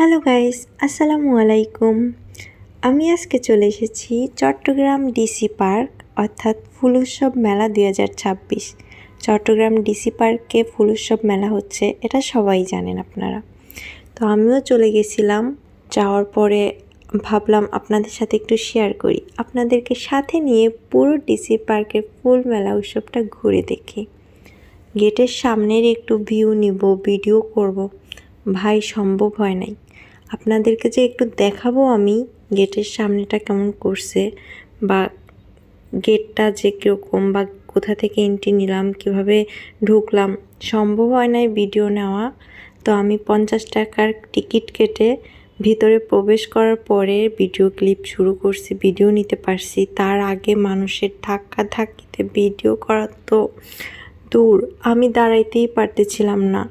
Hello guys, আসসালামু আলাইকুম। আমি আজকে চলে এসেছি চট্টগ্রাম ডিসি পার্ক অর্থাৎ ফুল উৎসব মেলা 2026। চট্টগ্রাম ডিসি পার্কে ফুল উৎসব মেলা হচ্ছে, এটা সবাই জানেন আপনারা। তো আমিও চলে গেছিলাম। যাওয়ার পরে ভাবলাম আপনাদের সাথে একটু শেয়ার করি, আপনাদেরকে সাথে নিয়ে পুরো ডিসি পার্কের ফুল মেলা উৎসবটা ঘুরে দেখি। গেটের সামনের একটু ভিউ নিব, ভিডিও করব, ভাই সম্ভব হয় নাই। আপনাদেরকে যে একটু দেখাবো আমি গেটের সামনেটা কেমন করছে, বা গেটটা যে কীরকম, বা কোথা থেকে এন্ট্রি নিলাম, কিভাবে ঢুকলাম, সম্ভব হয় নাই ভিডিও নেওয়া। তো আমি 50 টাকার টিকিট কেটে ভিতরে প্রবেশ করার পরে ভিডিও ক্লিপ শুরু করছি, ভিডিও নিতে পারছি। তার আগে মানুষের ধাক্কা ধাক্কিতে ভিডিও করা তো দূর, আমি দাঁড়াইতেই পারতেছিলাম না।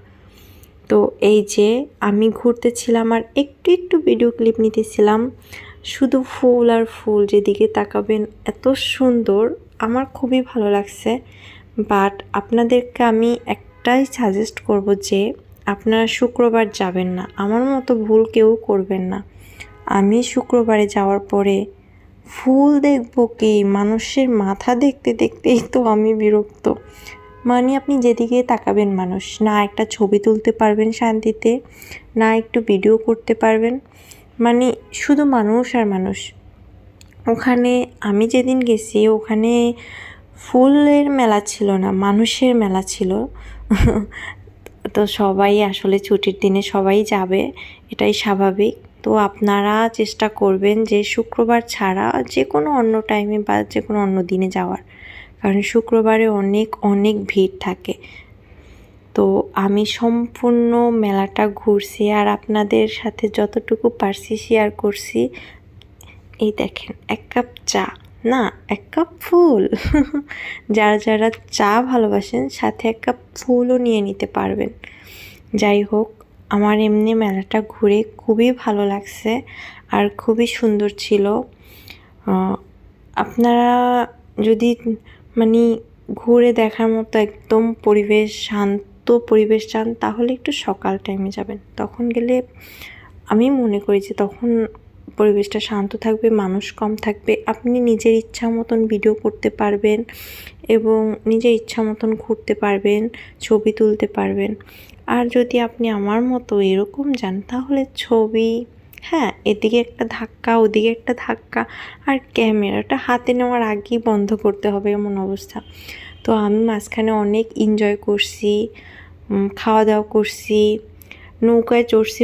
তো এই যে আমি ঘুরতেছিলাম আর একটু একটু ভিডিও ক্লিপ নিতেছিলাম, শুধু ফুল আর ফুল, যেদিকে তাকাবেন এত সুন্দর, আমার খুবই ভালো লাগছে। বাট আপনাদেরকে আমি একটাই সাজেস্ট করব যে আপনারা শুক্রবার যাবেন না, আমার মতো ভুল কেউ করবেন না। আমি শুক্রবারে যাওয়ার পরে ফুল দেখবো কি, মানুষের মাথা দেখতে দেখতেই তো আমি বিরক্ত। মানে আপনি যেদিকে তাকাবেন মানুষ, না একটা ছবি তুলতে পারবেন শান্তিতে, না একটু ভিডিও করতে পারবেন, মানে শুধু মানুষ আর মানুষ। ওখানে আমি যেদিন গেছি ওখানে ফুলের মেলা ছিল না, মানুষের মেলা ছিল। তো সবাই আসলে ছুটির দিনে সবাই যাবে, এটাই স্বাভাবিক। তো আপনারা চেষ্টা করবেন যে শুক্রবার ছাড়া যে কোনো অন্য টাইমে বা যে কোনো অন্য দিনে যাওয়ার, কারণ শুক্রবারে অনেক অনেক ভিড় থাকে। তো আমি সম্পূর্ণ মেলাটা ঘুরছি আর আপনাদের সাথে যতটুকু পারছি শেয়ার করছি। এই দেখেন, এক কাপ চা না, এক কাপ ফুল। যারা যারা চা ভালোবাসেন সাথে এক কাপ ফুলও নিয়ে নিতে পারবেন। যাই হোক, আমার এমনি মেলাটা ঘুরে খুবই ভালো লাগছে আর খুবই সুন্দর ছিল। আপনারা যদি মানে ঘুরে দেখার মতো একদম পরিবেশ, শান্ত পরিবেশ চান, তাহলে একটু সকাল টাইমে যাবেন। তখন গেলে আমি মনে করি যে তখন পরিবেশটা শান্ত থাকবে, মানুষ কম থাকবে, আপনি নিজের ইচ্ছা মতন ভিডিও করতে পারবেন এবং নিজের ইচ্ছা মতন ঘুরতে পারবেন, ছবি তুলতে পারবেন। আর যদি আপনি আমার মতো এরকম যান, তাহলে ছবি, হ্যাঁ, এদিকে একটা ধাক্কা ওদিকে একটা ধাক্কা, আর ক্যামেরাটা হাতে নেওয়ার আগেই বন্ধ করতে হবে, এমন অবস্থা। তো আমি মাঝখানে অনেক এনজয় করছি, খাওয়া দাওয়া করছি, নৌকায় চড়ছি।